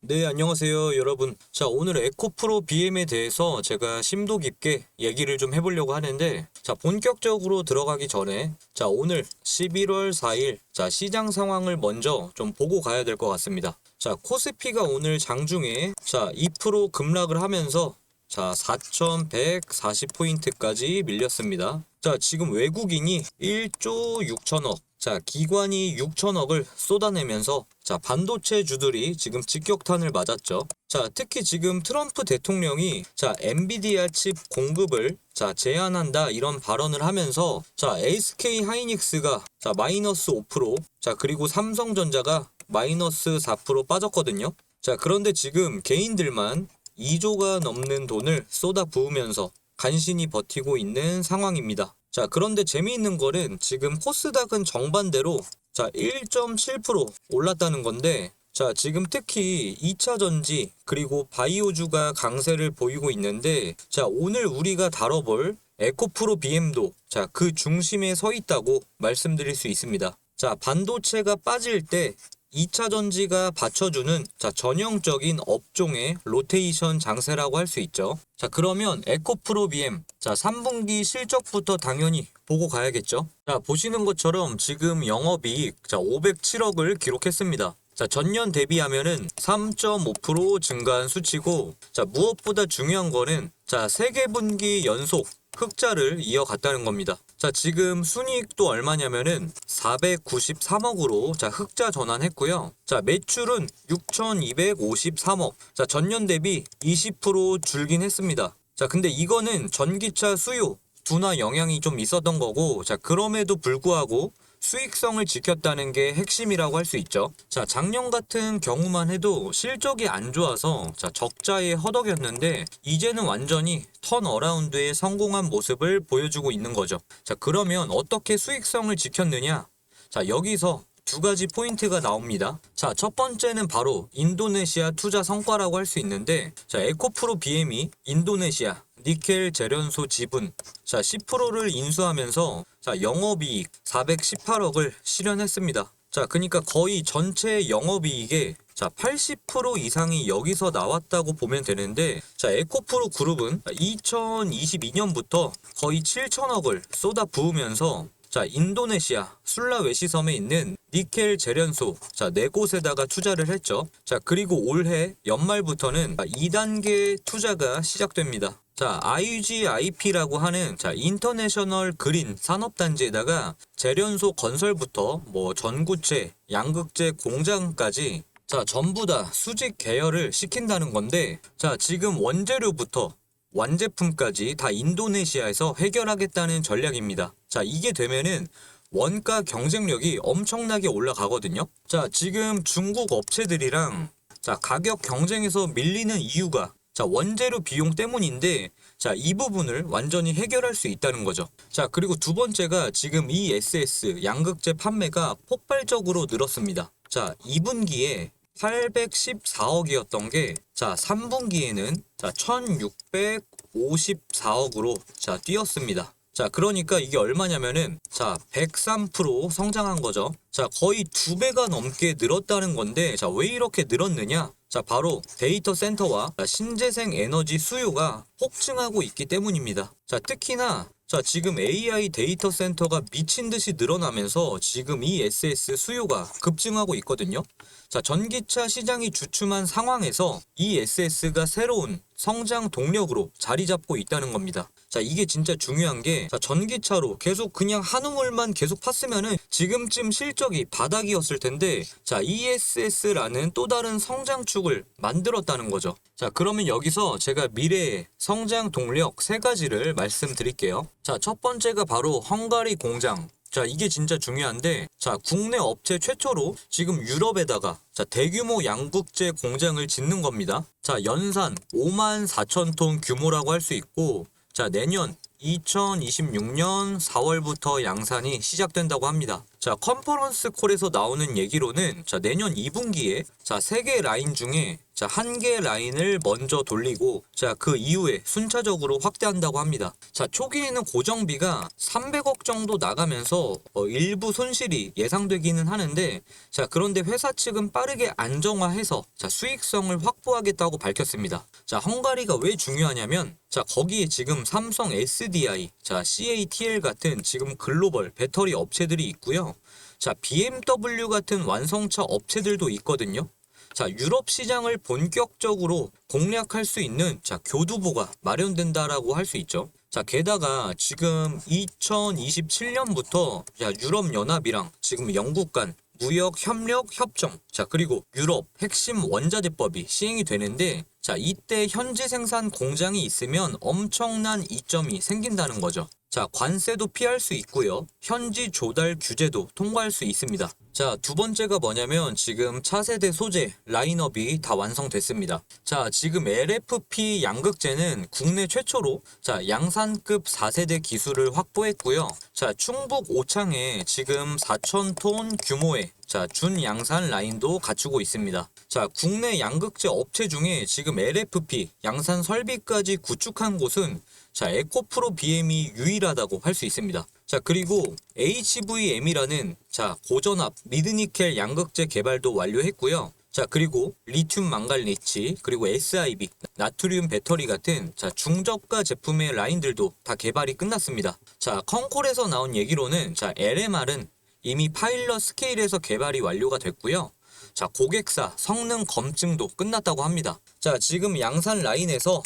네, 안녕하세요, 여러분. 자, 오늘 에코프로 BM에 대해서 제가 심도 깊게 얘기를 좀 해보려고 하는데, 자, 본격적으로 들어가기 전에, 자, 오늘 11월 4일, 자, 시장 상황을 먼저 좀 보고 가야 될 것 같습니다. 자, 코스피가 오늘 장중에, 자, 2% 급락을 하면서, 자, 4,140포인트까지 밀렸습니다. 자, 지금 외국인이 1조 6천억, 자, 기관이 6천억을 쏟아내면서 자, 반도체 주들이 지금 직격탄을 맞았죠. 자, 특히 지금 트럼프 대통령이 자, 엔비디아 칩 공급을 자, 제한한다 이런 발언을 하면서 자, SK 하이닉스가 자, 마이너스 5%, 자, 그리고 삼성전자가 마이너스 4% 빠졌거든요. 자, 그런데 지금 개인들만 2조가 넘는 돈을 쏟아 부으면서 간신히 버티고 있는 상황입니다. 자, 그런데 재미있는 거는 지금 코스닥은 정반대로 자, 1.7% 올랐다는 건데, 자, 지금 특히 2차 전지 그리고 바이오주가 강세를 보이고 있는데, 자, 오늘 우리가 다뤄볼 에코프로 BM도 자, 그 중심에 서 있다고 말씀드릴 수 있습니다. 자, 반도체가 빠질 때 2차 전지가 받쳐주는 자, 전형적인 업종의 로테이션 장세라고 할 수 있죠. 자, 그러면 에코프로 BM 자, 3분기 실적부터 당연히 보고 가야겠죠. 자, 보시는 것처럼 지금 영업이익 자, 507억을 기록했습니다. 자, 전년 대비하면은 3.5% 증가한 수치고, 자, 무엇보다 중요한 거는 자, 3개분기 연속 흑자를 이어갔다는 겁니다. 자, 지금 순이익도 얼마냐면은 493억으로 자, 흑자 전환했고요. 자, 매출은 6,253억. 자, 전년 대비 20% 줄긴 했습니다. 자, 근데 이거는 전기차 수요 둔화 영향이 좀 있었던 거고, 자, 그럼에도 불구하고 수익성을 지켰다는 게 핵심이라고 할 수 있죠. 자, 작년 같은 경우만 해도 실적이 안 좋아서 자, 적자에 허덕였는데 이제는 완전히 턴어라운드에 성공한 모습을 보여주고 있는 거죠. 자, 그러면 어떻게 수익성을 지켰느냐? 자, 여기서 두 가지 포인트가 나옵니다. 자, 첫 번째는 바로 인도네시아 투자 성과라고 할 수 있는데, 자, 에코프로 BM이 인도네시아 니켈 재련소 지분 자, 10%를 인수하면서 자, 영업이익 418억을 실현했습니다. 자, 그러니까 거의 전체 영업이익의 자, 80% 이상이 여기서 나왔다고 보면 되는데, 자, 에코프로 그룹은 2022년부터 거의 7천억을 쏟아 부으면서 자, 인도네시아 술라웨시 섬에 있는 니켈 재련소 자, 4곳에다가 투자를 했죠. 자, 그리고 올해 연말부터는 2단계 투자가 시작됩니다. 자, IGIP라고 하는 자, 인터내셔널 그린 산업단지에다가 재련소 건설부터 뭐 전구체, 양극재 공장까지 자, 전부 다 수직 계열을 시킨다는 건데, 자, 지금 원재료부터 완제품까지 다 인도네시아에서 해결하겠다는 전략입니다. 자, 이게 되면은 원가 경쟁력이 엄청나게 올라가거든요. 자, 지금 중국 업체들이랑 자, 가격 경쟁에서 밀리는 이유가 자, 원재료 비용 때문인데, 자, 이 부분을 완전히 해결할 수 있다는 거죠. 자, 그리고 두 번째가 지금 ESS 양극재 판매가 폭발적으로 늘었습니다. 자, 2분기에 814억이었던 게, 자, 3분기에는 자, 1654억으로 자, 뛰었습니다. 자, 그러니까 이게 얼마냐면은 자, 103% 성장한 거죠. 자, 거의 2배가 넘게 늘었다는 건데, 자, 왜 이렇게 늘었느냐? 자, 바로 데이터 센터와 신재생 에너지 수요가 폭증하고 있기 때문입니다. 자, 특히나 자, 지금 AI 데이터 센터가 미친 듯이 늘어나면서 지금 이 ESS 수요가 급증하고 있거든요. 자, 전기차 시장이 주춤한 상황에서 이 ESS가 새로운 성장 동력으로 자리 잡고 있다는 겁니다. 자, 이게 진짜 중요한 게, 자, 전기차로 계속 그냥 한 우물만 계속 팠으면은 지금쯤 실적이 바닥이었을 텐데, 자, ESS라는 또 다른 성장축을 만들었다는 거죠. 자, 그러면 여기서 제가 미래의 성장 동력 세 가지를 말씀드릴게요. 자, 첫 번째가 바로 헝가리 공장. 자, 이게 진짜 중요한데, 자, 국내 업체 최초로 지금 유럽에다가 자, 대규모 양극재 공장을 짓는 겁니다. 자, 연산 5만 4천 톤 규모라고 할 수 있고, 자, 내년 2026년 4월부터 양산이 시작된다고 합니다. 자, 컨퍼런스 콜에서 나오는 얘기로는 자, 내년 2분기에 자, 3개 라인 중에 자, 1개 라인을 먼저 돌리고 자, 그 이후에 순차적으로 확대한다고 합니다. 자, 초기에는 고정비가 300억 정도 나가면서 일부 손실이 예상되기는 하는데 자, 그런데 회사 측은 빠르게 안정화해서 자, 수익성을 확보하겠다고 밝혔습니다. 자, 헝가리가 왜 중요하냐면 자, 거기에 지금 삼성 SDI, 자, CATL 같은 지금 글로벌 배터리 업체들이 있고요. 자, BMW 같은 완성차 업체들도 있거든요. 자, 유럽 시장을 본격적으로 공략할 수 있는 자, 교두보가 마련된다라고 할 수 있죠. 자, 게다가 지금 2027년부터 자, 유럽 연합이랑 지금 영국 간 무역 협력 협정, 자, 그리고 유럽 핵심 원자재법이 시행이 되는데 자, 이때 현지 생산 공장이 있으면 엄청난 이점이 생긴다는 거죠. 자, 관세도 피할 수 있고요. 현지 조달 규제도 통과할 수 있습니다. 자, 두 번째가 뭐냐면 지금 차세대 소재 라인업이 다 완성됐습니다. 자, 지금 LFP 양극재는 국내 최초로 자, 양산급 4세대 기술을 확보했고요. 자, 충북 오창에 지금 4,000톤 규모의 자, 준양산 라인도 갖추고 있습니다. 자, 국내 양극재 업체 중에 지금 LFP 양산 설비까지 구축한 곳은 자, 에코프로 BM이 유일하다고 할 수 있습니다. 자, 그리고 HVM이라는 자, 고전압 미드니켈 양극재 개발도 완료했고요. 자, 그리고 리튬 망간리치, 그리고 SIB, 나트륨 배터리 같은 자, 중저가 제품의 라인들도 다 개발이 끝났습니다. 자, 컨콜에서 나온 얘기로는 자, LMR은 이미 파일럿 스케일에서 개발이 완료가 됐고요. 자, 고객사 성능 검증도 끝났다고 합니다. 자, 지금 양산 라인에서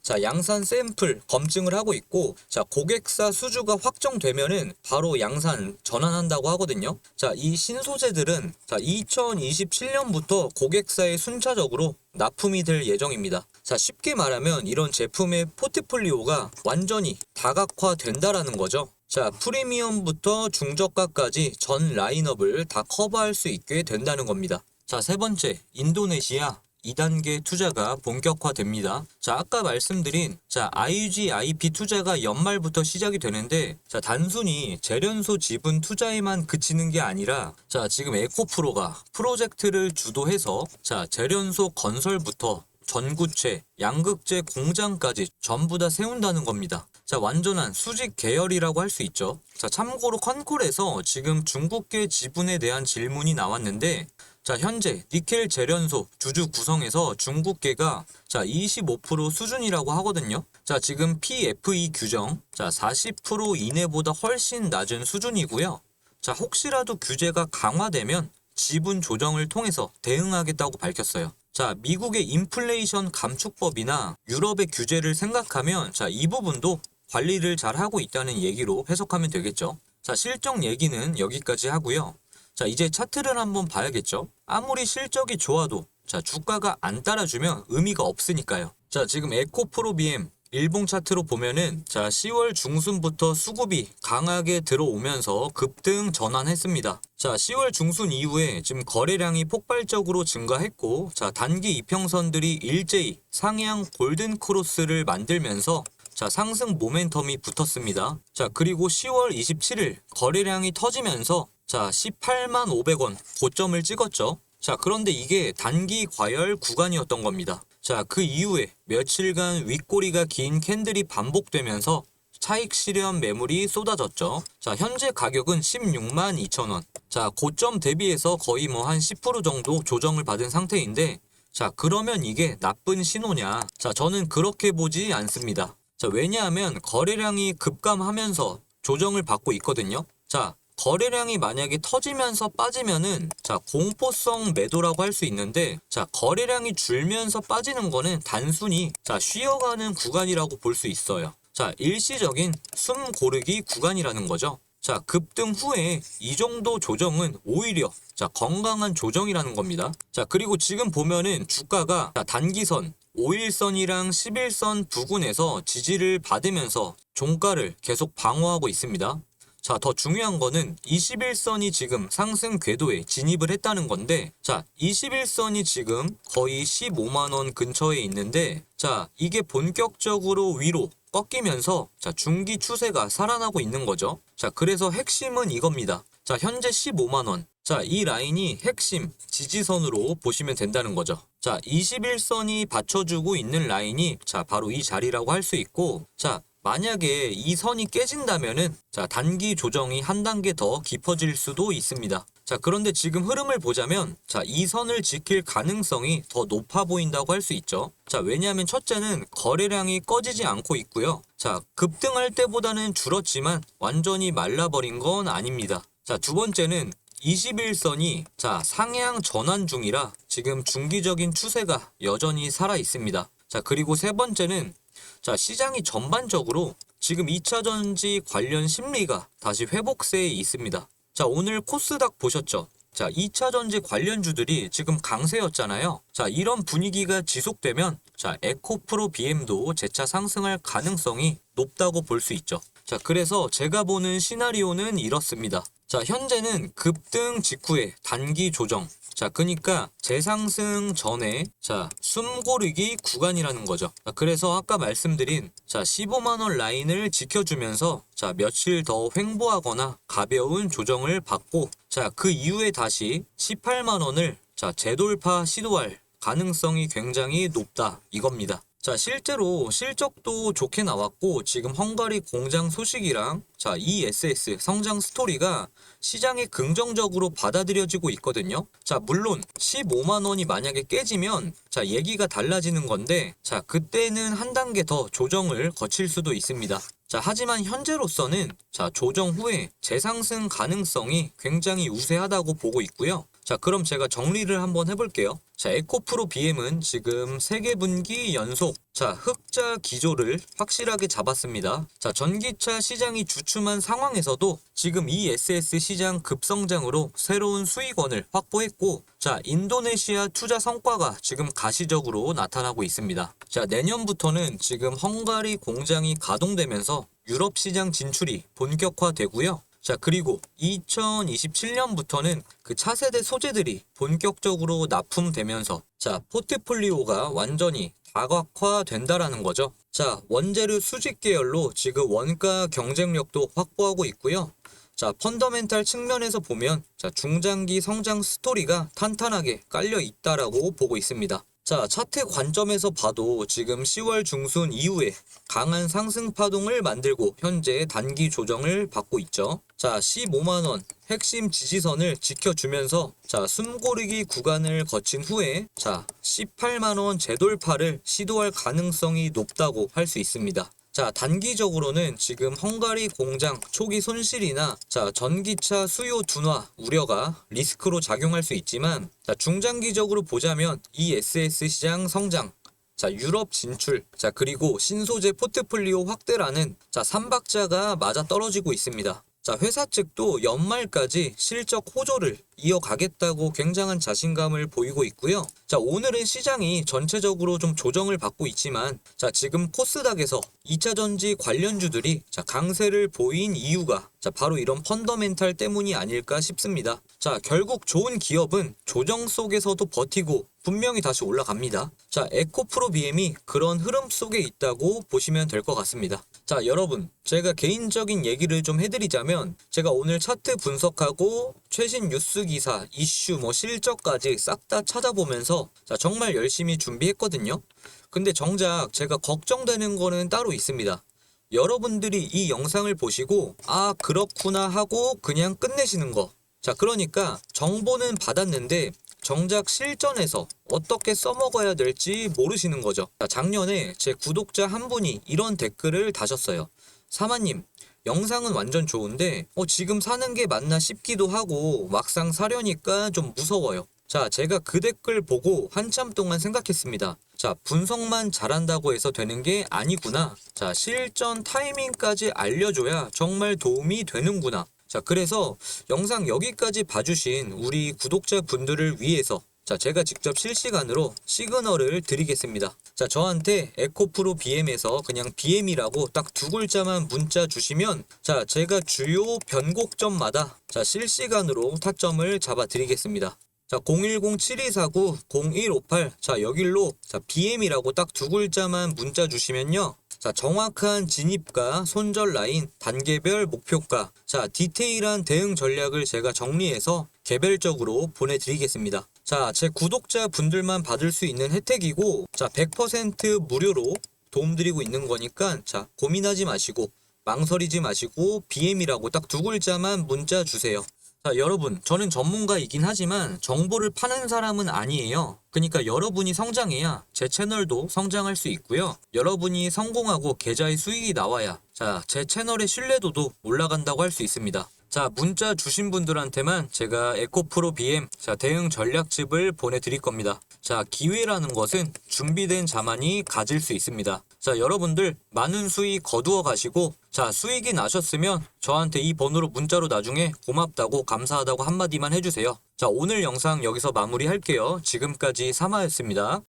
자, 양산 샘플 검증을 하고 있고 자, 고객사 수주가 확정되면은 바로 양산 전환한다고 하거든요. 자, 이 신소재들은 자, 2027년부터 고객사에 순차적으로 납품이 될 예정입니다. 자, 쉽게 말하면 이런 제품의 포트폴리오가 완전히 다각화된다라는 거죠. 자, 프리미엄부터 중저가까지 전 라인업을 다 커버할 수 있게 된다는 겁니다. 자, 세 번째, 인도네시아 2단계 투자가 본격화됩니다. 자, 아까 말씀드린 자, IUG IP 투자가 연말부터 시작이 되는데 자, 단순히 재련소 지분 투자에만 그치는 게 아니라 자, 지금 에코프로가 프로젝트를 주도해서 자, 재련소 건설부터 전구체, 양극재 공장까지 전부 다 세운다는 겁니다. 자, 완전한 수직 계열이라고 할 수 있죠. 자, 참고로 컨콜에서 지금 중국계 지분에 대한 질문이 나왔는데 자, 현재 니켈 재련소 주주 구성에서 중국계가 자, 25% 수준이라고 하거든요. 자, 지금 PFE 규정 자, 40% 이내보다 훨씬 낮은 수준이고요. 자, 혹시라도 규제가 강화되면 지분 조정을 통해서 대응하겠다고 밝혔어요. 자, 미국의 인플레이션 감축법이나 유럽의 규제를 생각하면 자, 이 부분도 관리를 잘 하고 있다는 얘기로 해석하면 되겠죠. 자, 실적 얘기는 여기까지 하고요. 자, 이제 차트를 한번 봐야겠죠. 아무리 실적이 좋아도 자, 주가가 안 따라주면 의미가 없으니까요. 자, 지금 에코프로 BM 일봉 차트로 보면은 자, 10월 중순부터 수급이 강하게 들어오면서 급등 전환했습니다. 자, 10월 중순 이후에 지금 거래량이 폭발적으로 증가했고 자, 단기 이평선들이 일제히 상향 골든 크로스를 만들면서 자, 상승 모멘텀이 붙었습니다. 자, 그리고 10월 27일 거래량이 터지면서 자, 18만 500원 고점을 찍었죠. 자, 그런데 이게 단기 과열 구간이었던 겁니다. 자, 그 이후에 며칠간 윗꼬리가 긴 캔들이 반복되면서 차익 실현 매물이 쏟아졌죠. 자, 현재 가격은 16만 2천원. 자, 고점 대비해서 거의 뭐 한 10% 정도 조정을 받은 상태인데 자, 그러면 이게 나쁜 신호냐? 자, 저는 그렇게 보지 않습니다. 자, 왜냐하면 거래량이 급감하면서 조정을 받고 있거든요. 자, 거래량이 만약에 터지면서 빠지면은 자, 공포성 매도라고 할 수 있는데 자, 거래량이 줄면서 빠지는 거는 단순히 자, 쉬어가는 구간이라고 볼 수 있어요. 자, 일시적인 숨 고르기 구간이라는 거죠. 자, 급등 후에 이 정도 조정은 오히려 자, 건강한 조정이라는 겁니다. 자, 그리고 지금 보면은 주가가 자, 단기선 5일선이랑 11선 부근에서 지지를 받으면서 종가를 계속 방어하고 있습니다. 자, 더 중요한 거는 21선이 지금 상승 궤도에 진입을 했다는 건데 자, 21선이 지금 거의 15만원 근처에 있는데 자, 이게 본격적으로 위로 꺾이면서 자, 중기 추세가 살아나고 있는 거죠. 자, 그래서 핵심은 이겁니다. 자, 현재 15만원. 자, 이 라인이 핵심 지지선으로 보시면 된다는 거죠. 자, 21선이 받쳐주고 있는 라인이 자, 바로 이 자리라고 할 수 있고, 자, 만약에 이 선이 깨진다면은 자, 단기 조정이 한 단계 더 깊어질 수도 있습니다. 자, 그런데 지금 흐름을 보자면 자, 이 선을 지킬 가능성이 더 높아 보인다고 할 수 있죠. 자, 왜냐하면 첫째는 거래량이 꺼지지 않고 있고요. 자, 급등할 때보다는 줄었지만 완전히 말라버린 건 아닙니다. 자, 두 번째는 21선이 자, 상향 전환 중이라 지금 중기적인 추세가 여전히 살아 있습니다. 자, 그리고 세 번째는 자, 시장이 전반적으로 지금 2차전지 관련 심리가 다시 회복세에 있습니다. 자, 오늘 코스닥 보셨죠? 자, 2차전지 관련주들이 지금 강세였잖아요. 자, 이런 분위기가 지속되면 자, 에코프로 BM도 재차 상승할 가능성이 높다고 볼 수 있죠. 자, 그래서 제가 보는 시나리오는 이렇습니다. 자, 현재는 급등 직후에 단기 조정. 자, 그러니까 재상승 전에 자, 숨고르기 구간이라는 거죠. 자, 그래서 아까 말씀드린 자, 15만원 라인을 지켜주면서 자, 며칠 더 횡보하거나 가벼운 조정을 받고 자, 그 이후에 다시 18만원을 자, 재돌파 시도할 가능성이 굉장히 높다 이겁니다. 자, 실제로 실적도 좋게 나왔고 지금 헝가리 공장 소식이랑 자, ESS 성장 스토리가 시장에 긍정적으로 받아들여지고 있거든요. 자, 물론 15만원이 만약에 깨지면 자, 얘기가 달라지는 건데 자, 그때는 한 단계 더 조정을 거칠 수도 있습니다. 자, 하지만 현재로서는 자, 조정 후에 재상승 가능성이 굉장히 우세하다고 보고 있고요. 자, 그럼 제가 정리를 한번 해볼게요. 자, 에코프로 BM은 지금 3개분기 연속 자, 흑자 기조를 확실하게 잡았습니다. 자, 전기차 시장이 주춤한 상황에서도 지금 ESS 시장 급성장으로 새로운 수익원을 확보했고 자, 인도네시아 투자 성과가 지금 가시적으로 나타나고 있습니다. 자, 내년부터는 지금 헝가리 공장이 가동되면서 유럽 시장 진출이 본격화되고요. 자, 그리고 2027년부터는 그 차세대 소재들이 본격적으로 납품되면서 자, 포트폴리오가 완전히 다각화된다라는 거죠. 자, 원재료 수직 계열로 지금 원가 경쟁력도 확보하고 있고요. 자, 펀더멘탈 측면에서 보면 자, 중장기 성장 스토리가 탄탄하게 깔려 있다라고 보고 있습니다. 자, 차트 관점에서 봐도 지금 10월 중순 이후에 강한 상승 파동을 만들고 현재 단기 조정을 받고 있죠. 자, 15만원 핵심 지지선을 지켜주면서 자, 숨고르기 구간을 거친 후에 자, 18만원 재돌파를 시도할 가능성이 높다고 할 수 있습니다. 자, 단기적으로는 지금 헝가리 공장 초기 손실이나 자, 전기차 수요 둔화 우려가 리스크로 작용할 수 있지만 자, 중장기적으로 보자면 ESS 시장 성장 자, 유럽 진출 자, 그리고 신소재 포트폴리오 확대라는 자, 3박자가 맞아떨어지고 있습니다. 자, 회사 측도 연말까지 실적 호조를 이어가겠다고 굉장한 자신감을 보이고 있고요. 자, 오늘은 시장이 전체적으로 좀 조정을 받고 있지만 자, 지금 코스닥에서 2차전지 관련주들이 자, 강세를 보인 이유가 자, 바로 이런 펀더멘탈 때문이 아닐까 싶습니다. 자, 결국 좋은 기업은 조정 속에서도 버티고 분명히 다시 올라갑니다. 자, 에코프로 BM이 그런 흐름 속에 있다고 보시면 될 것 같습니다. 자, 여러분, 제가 개인적인 얘기를 좀 해드리자면 제가 오늘 차트 분석하고 최신 뉴스 기사, 이슈, 실적까지 싹 다 찾아보면서 자, 정말 열심히 준비했거든요. 근데 정작 제가 걱정되는 거는 따로 있습니다. 여러분들이 이 영상을 보시고 아, 그렇구나 하고 그냥 끝내시는 거. 자, 그러니까 정보는 받았는데 정작 실전에서 어떻게 써먹어야 될지 모르시는 거죠. 자, 작년에 제 구독자 한 분이 이런 댓글을 다셨어요. 사마님, 영상은 완전 좋은데 지금 사는 게 맞나 싶기도 하고 막상 사려니까 좀 무서워요. 자, 제가 그 댓글 보고 한참 동안 생각했습니다. 자, 분석만 잘한다고 해서 되는 게 아니구나. 자, 실전 타이밍까지 알려줘야 정말 도움이 되는구나. 자, 그래서 영상 여기까지 봐주신 우리 구독자분들을 위해서 자, 제가 직접 실시간으로 시그널을 드리겠습니다. 자, 저한테 에코프로 BM에서 그냥 BM이라고 딱 두 글자만 문자 주시면 자, 제가 주요 변곡점마다 자, 실시간으로 타점을 잡아 드리겠습니다. 자, 010-7249-0158 자, 여길로 자, BM이라고 딱 두 글자만 문자 주시면요. 자, 정확한 진입가, 손절 라인, 단계별 목표가, 자, 디테일한 대응 전략을 제가 정리해서 개별적으로 보내드리겠습니다. 자, 제 구독자 분들만 받을 수 있는 혜택이고, 자, 100% 무료로 도움드리고 있는 거니까, 자, 고민하지 마시고, 망설이지 마시고, BM이라고 딱 두 글자만 문자 주세요. 자, 여러분, 저는 전문가이긴 하지만 정보를 파는 사람은 아니에요. 그러니까 여러분이 성장해야 제 채널도 성장할 수 있고요. 여러분이 성공하고 계좌에 수익이 나와야 자, 제 채널의 신뢰도도 올라간다고 할 수 있습니다. 자, 문자 주신 분들한테만 제가 에코프로 BM 자, 대응 전략집을 보내드릴 겁니다. 자, 기회라는 것은 준비된 자만이 가질 수 있습니다. 자, 여러분들 많은 수익 거두어 가시고, 자, 수익이 나셨으면 저한테 이 번호로 문자로 나중에 고맙다고 감사하다고 한마디만 해주세요. 자, 오늘 영상 여기서 마무리할게요. 지금까지 사마였습니다.